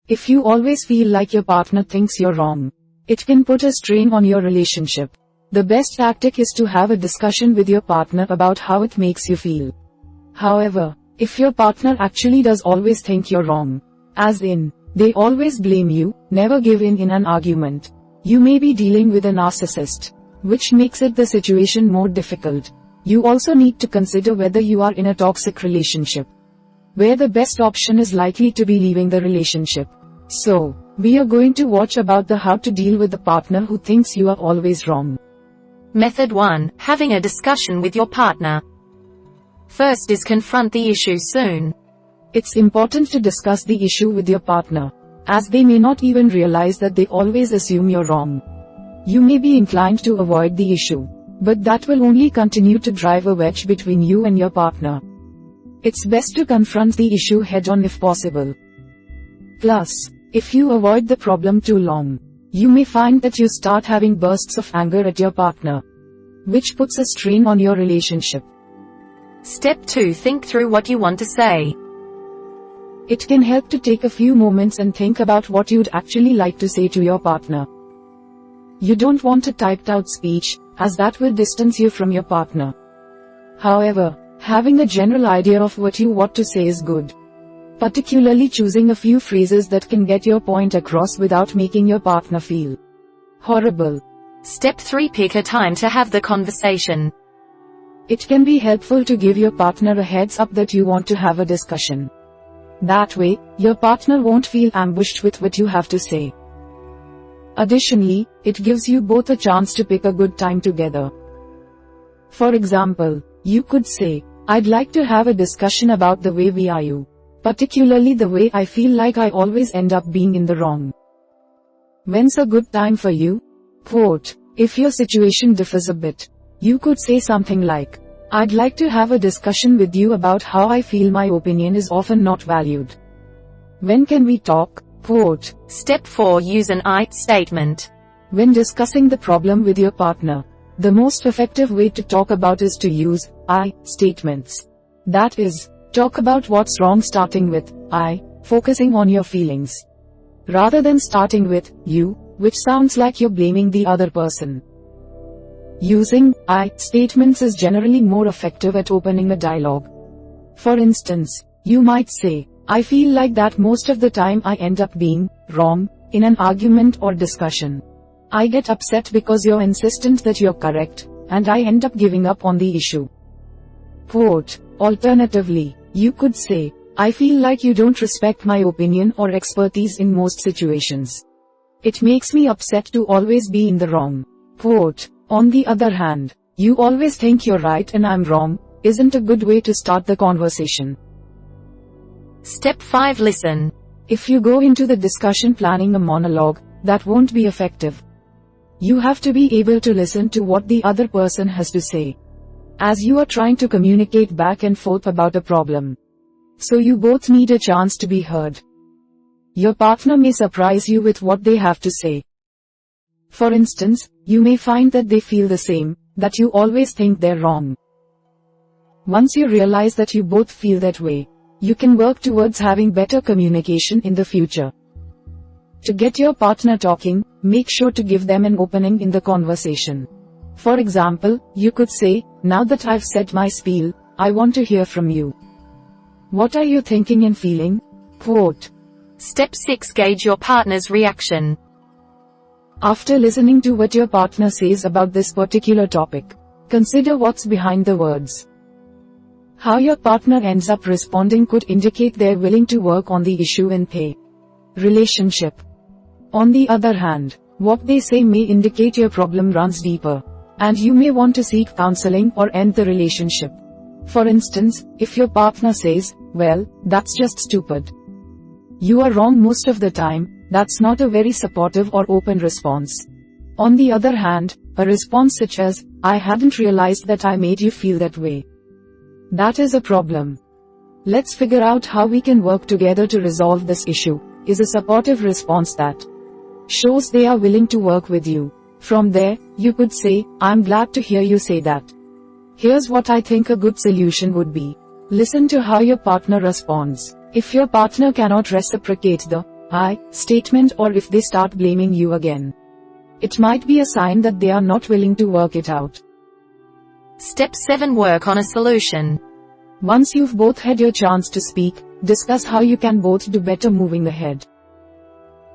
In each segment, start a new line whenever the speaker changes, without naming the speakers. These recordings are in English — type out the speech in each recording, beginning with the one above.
If you always feel like your partner thinks you're wrong, it can put a strain on your relationship. The best tactic is to have a discussion with your partner about how it makes you feel. However, if your partner actually does always think you're wrong, as in, they always blame you, never give in an argument, you may be dealing with a narcissist, which makes it the situation more difficult. You also need to consider whether you are in a toxic relationship, where the best option is likely to be leaving the relationship. So, we are going to watch about the how to deal with the partner who thinks you are always wrong.
Method 1. Having a discussion with your partner. First is confront the issue soon.
It's important to discuss the issue with your partner, as they may not even realize that they always assume you're wrong. You may be inclined to avoid the issue, but that will only continue to drive a wedge between you and your partner. It's best to confront the issue head-on if possible. Plus, if you avoid the problem too long, you may find that you start having bursts of anger at your partner, which puts a strain on your relationship.
Step 2. Think through what you want to say.
It can help to take a few moments and think about what you'd actually like to say to your partner. You don't want a typed-out speech, as that will distance you from your partner. However, having a general idea of what you want to say is good. Particularly choosing a few phrases that can get your point across without making your partner feel horrible.
Step 3. Pick a time to have the conversation.
It can be helpful to give your partner a heads up that you want to have a discussion. That way, your partner won't feel ambushed with what you have to say. Additionally, it gives you both a chance to pick a good time together. For example, you could say, "I'd like to have a discussion about the way we argue, particularly the way I feel like I always end up being in the wrong. When's a good time for you?" Quote, if your situation differs a bit, you could say something like, "I'd like to have a discussion with you about how I feel my opinion is often not valued. When can we talk?" Quote.
Step 4. Use an I statement.
When discussing the problem with your partner, the most effective way to talk about is to use I statements. That is, talk about what's wrong starting with I, focusing on your feelings, rather than starting with you, which sounds like you're blaming the other person. Using I statements is generally more effective at opening a dialogue. For instance, you might say, "I feel like that most of the time I end up being wrong in an argument or discussion. I get upset because you're insistent that you're correct, and I end up giving up on the issue." Quote. Alternatively, you could say, "I feel like you don't respect my opinion or expertise in most situations. It makes me upset to always be in the wrong." Quote. On the other hand, "You always think you're right and I'm wrong," isn't a good way to start the conversation.
Step 5. Listen.
If you go into the discussion planning a monologue, that won't be effective. You have to be able to listen to what the other person has to say, as you are trying to communicate back and forth about a problem. So you both need a chance to be heard. Your partner may surprise you with what they have to say. For instance, you may find that they feel the same, that you always think they're wrong. Once you realize that you both feel that way, you can work towards having better communication in the future. To get your partner talking, make sure to give them an opening in the conversation. For example, you could say, "Now that I've said my spiel, I want to hear from you. What are you thinking and feeling?" Quote.
Step 6. Gauge your partner's reaction.
After listening to what your partner says about this particular topic, consider what's behind the words. How your partner ends up responding could indicate they're willing to work on the issue in the relationship. On the other hand, what they say may indicate your problem runs deeper, and you may want to seek counseling or end the relationship. For instance, if your partner says, "Well, that's just stupid. You are wrong most of the time," that's not a very supportive or open response. On the other hand, a response such as, "I hadn't realized that I made you feel that way. That is a problem. Let's figure out how we can work together to resolve this issue," is a supportive response that shows they are willing to work with you. From there, you could say, "I'm glad to hear you say that. Here's what I think a good solution would be." Listen to how your partner responds. If your partner cannot reciprocate the I statement, or if they start blaming you again. It might be a sign that they are not willing to work it out.
Step 7. Work on a solution.
Once you've both had your chance to speak, discuss how you can both do better moving ahead.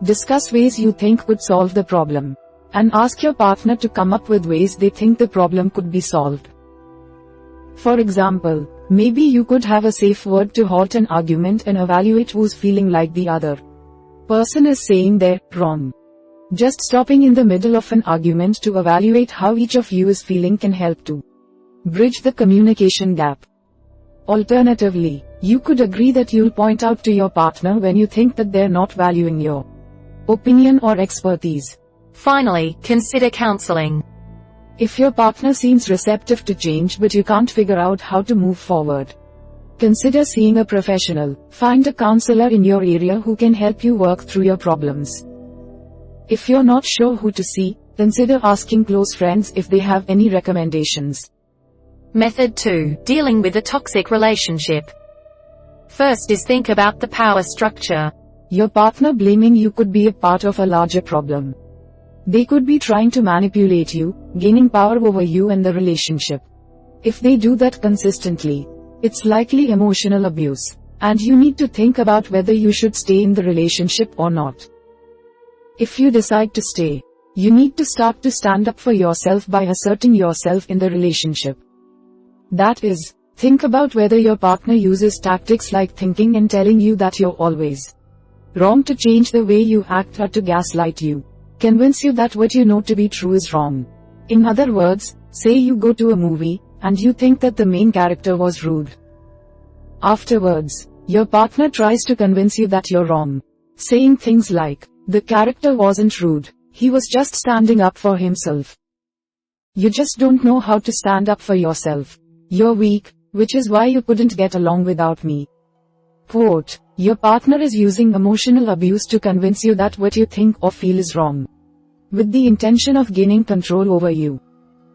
Discuss ways you think could solve the problem. And ask your partner to come up with ways they think the problem could be solved. For example, maybe you could have a safe word to halt an argument and evaluate who's feeling like the other person is saying they're wrong. Just stopping in the middle of an argument to evaluate how each of you is feeling can help to bridge the communication gap. Alternatively, you could agree that you'll point out to your partner when you think that they're not valuing your opinion or expertise.
Finally, consider counseling.
If your partner seems receptive to change but you can't figure out how to move forward, consider seeing a professional. Find a counselor in your area who can help you work through your problems. If you're not sure who to see, consider asking close friends if they have any recommendations.
Method 2. Dealing with a toxic relationship. First is think about the power structure.
Your partner blaming you could be a part of a larger problem. They could be trying to manipulate you, gaining power over you and the relationship. If they do that consistently, it's likely emotional abuse, and you need to think about whether you should stay in the relationship or not. If you decide to stay, you need to start to stand up for yourself by asserting yourself in the relationship. That is, think about whether your partner uses tactics like thinking and telling you that you're always wrong to change the way you act, or to gaslight you, convince you that what you know to be true is wrong. In other words, say you go to a movie, and you think that the main character was rude. Afterwards, your partner tries to convince you that you're wrong, saying things like, the character wasn't rude, he was just standing up for himself. You just don't know how to stand up for yourself. You're weak, which is why you couldn't get along without me. Quote, your partner is using emotional abuse to convince you that what you think or feel is wrong, with the intention of gaining control over you.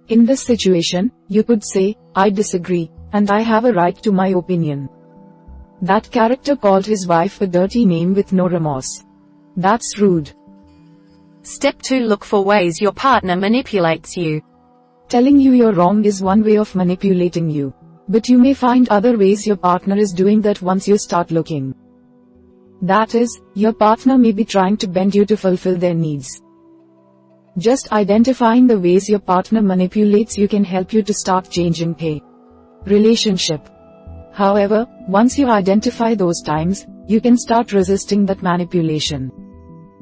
In this situation, you could say, I disagree, and I have a right to my opinion. That character called his wife a dirty name with no remorse. That's rude.
Step 2. Look for ways your partner manipulates you.
Telling you you're wrong is one way of manipulating you. But you may find other ways your partner is doing that once you start looking. That is, your partner may be trying to bend you to fulfill their needs. Just identifying the ways your partner manipulates you can help you to start changing a relationship. However, once you identify those times, you can start resisting that manipulation.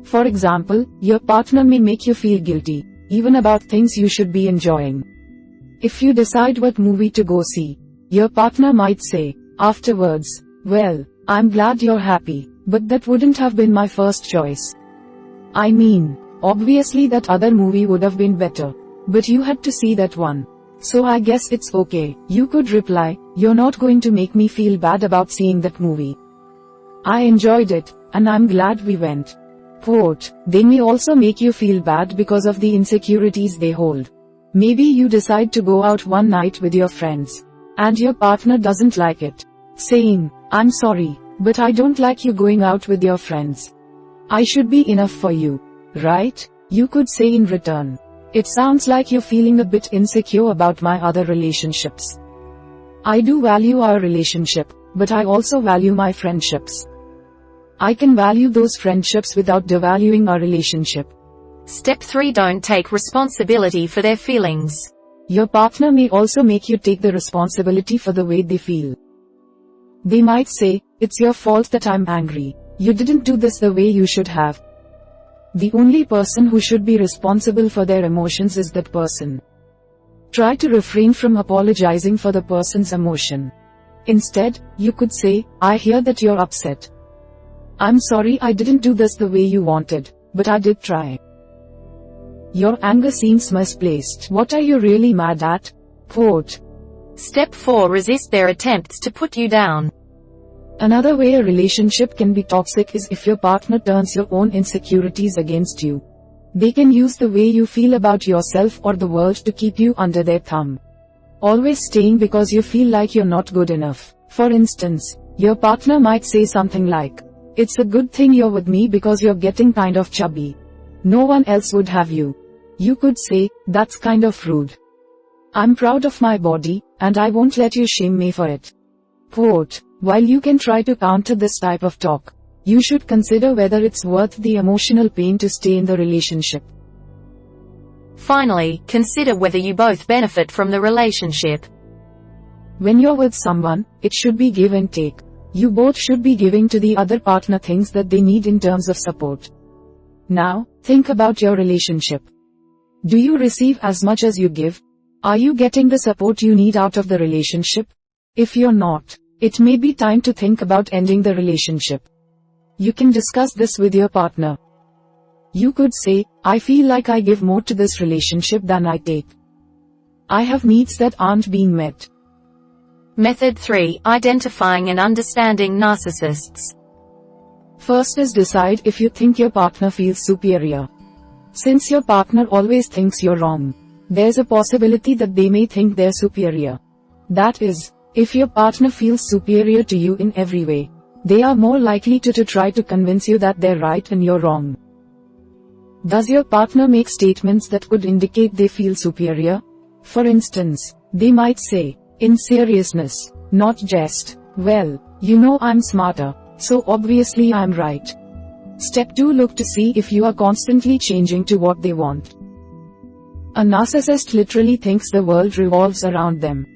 For example, your partner may make you feel guilty, even about things you should be enjoying. If you decide what movie to go see, your partner might say, afterwards, well, I'm glad you're happy, but that wouldn't have been my first choice. I mean, obviously that other movie would have been better, but you had to see that one. So I guess it's okay. You could reply, you're not going to make me feel bad about seeing that movie. I enjoyed it, and I'm glad we went. Quote, they may also make you feel bad because of the insecurities they hold. Maybe you decide to go out one night with your friends, and your partner doesn't like it, saying, I'm sorry, but I don't like you going out with your friends. I should be enough for you, right? You could say in return, it sounds like you're feeling a bit insecure about my other relationships. I do value our relationship, but I also value my friendships. I can value those friendships without devaluing our relationship.
Step 3. Don't take responsibility for their feelings.
Your partner may also make you take the responsibility for the way they feel. They might say, it's your fault that I'm angry. You didn't do this the way you should have. The only person who should be responsible for their emotions is that person. Try to refrain from apologizing for the person's emotion. Instead, you could say, I hear that you're upset. I'm sorry I didn't do this the way you wanted, but I did try. Your anger seems misplaced. What are you really mad at? Quote.
Step 4. Resist their attempts to put you down.
Another way a relationship can be toxic is if your partner turns your own insecurities against you. They can use the way you feel about yourself or the world to keep you under their thumb. Always staying because you feel like you're not good enough. For instance, your partner might say something like, It's a good thing you're with me because you're getting kind of chubby. No one else would have you. You could say, that's kind of rude. I'm proud of my body, and I won't let you shame me for it. Quote, while you can try to counter this type of talk, you should consider whether it's worth the emotional pain to stay in the relationship.
Finally, consider whether you both benefit from the relationship.
When you're with someone, it should be give and take. You both should be giving to the other partner things that they need in terms of support. Now, think about your relationship. Do you receive as much as you give? Are you getting the support you need out of the relationship? If you're not, it may be time to think about ending the relationship. You can discuss this with your partner. You could say, I feel like I give more to this relationship than I take. I have needs that aren't being met.
Method 3. Identifying and understanding narcissists.
First is decide if you think your partner feels superior. Since your partner always thinks you're wrong, there's a possibility that they may think they're superior. That is, if your partner feels superior to you in every way, they are more likely to try to convince you that they're right and you're wrong. Does your partner make statements that could indicate they feel superior? For instance, they might say, in seriousness, not jest, well, you know I'm smarter, so obviously I'm right. Step 2. Look to see if you are constantly changing to what they want. A narcissist literally thinks the world revolves around them.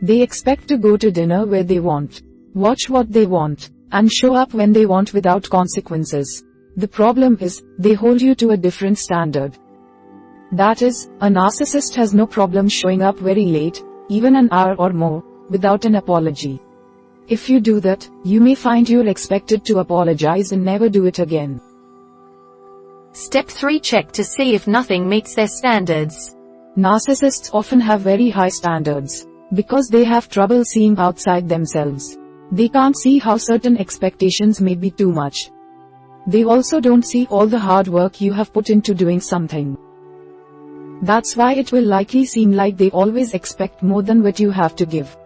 They expect to go to dinner where they want, watch what they want, and show up when they want without consequences. The problem is, they hold you to a different standard. That is, a narcissist has no problem showing up very late, even an hour or more, without an apology. If you do that, you may find you're expected to apologize and never do it again.
Step 3. Check to see if nothing meets their standards.
Narcissists often have very high standards, because they have trouble seeing outside themselves. They can't see how certain expectations may be too much. They also don't see all the hard work you have put into doing something. That's why it will likely seem like they always expect more than what you have to give.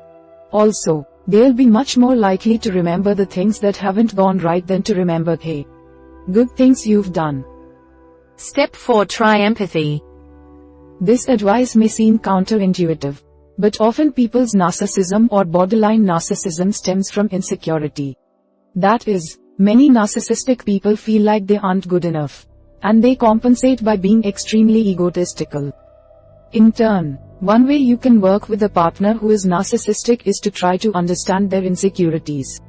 Also, they'll be much more likely to remember the things that haven't gone right than to remember the good things you've done.
Step 4. Try empathy.
This advice may seem counterintuitive, but often people's narcissism or borderline narcissism stems from insecurity. That is, many narcissistic people feel like they aren't good enough, and they compensate by being extremely egotistical. In turn, one way you can work with a partner who is narcissistic is to try to understand their insecurities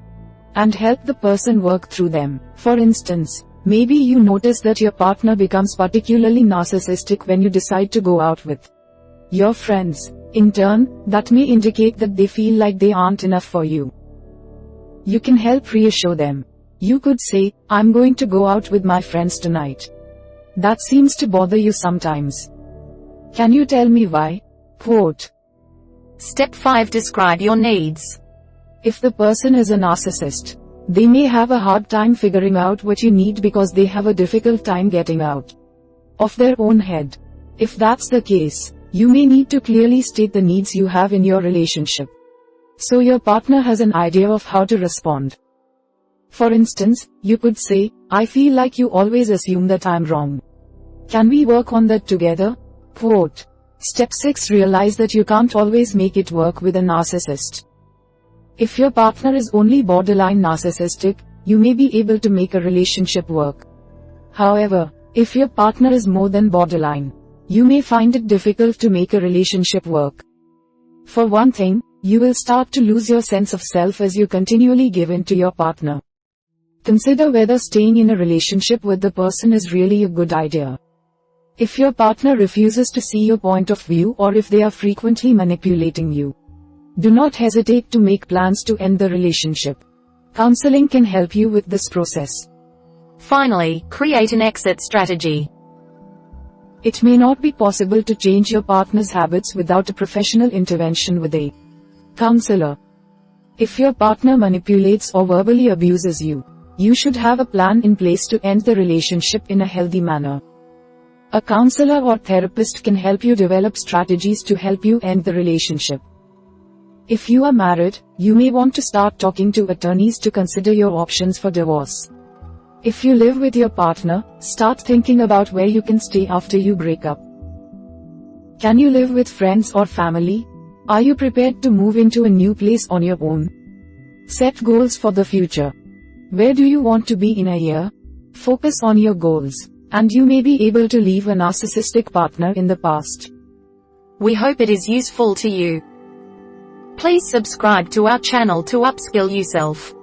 and help the person work through them. For instance, maybe you notice that your partner becomes particularly narcissistic when you decide to go out with your friends. In turn, that may indicate that they feel like they aren't enough for you. You can help reassure them. You could say, I'm going to go out with my friends tonight. That seems to bother you sometimes. Can you tell me why? Quote.
Step 5. Describe your needs.
If the person is a narcissist, they may have a hard time figuring out what you need because they have a difficult time getting out of their own head. If that's the case, you may need to clearly state the needs you have in your relationship, so your partner has an idea of how to respond. For instance, you could say, I feel like you always assume that I'm wrong. Can we work on that together? Quote. Step 6. Realize that you can't always make it work with a narcissist. If your partner is only borderline narcissistic, you may be able to make a relationship work. However, if your partner is more than borderline, you may find it difficult to make a relationship work. For one thing, you will start to lose your sense of self as you continually give in to your partner. Consider whether staying in a relationship with the person is really a good idea. If your partner refuses to see your point of view or if they are frequently manipulating you, do not hesitate to make plans to end the relationship. Counseling can help you with this process.
Finally, create an exit strategy.
It may not be possible to change your partner's habits without a professional intervention with a counselor. If your partner manipulates or verbally abuses you, you should have a plan in place to end the relationship in a healthy manner. A counselor or therapist can help you develop strategies to help you end the relationship. If you are married, you may want to start talking to attorneys to consider your options for divorce. If you live with your partner, start thinking about where you can stay after you break up. Can you live with friends or family? Are you prepared to move into a new place on your own? Set goals for the future. Where do you want to be in a year? Focus on your goals, and you may be able to leave a narcissistic partner in the past.
We hope it is useful to you. Please subscribe to our channel to upskill yourself.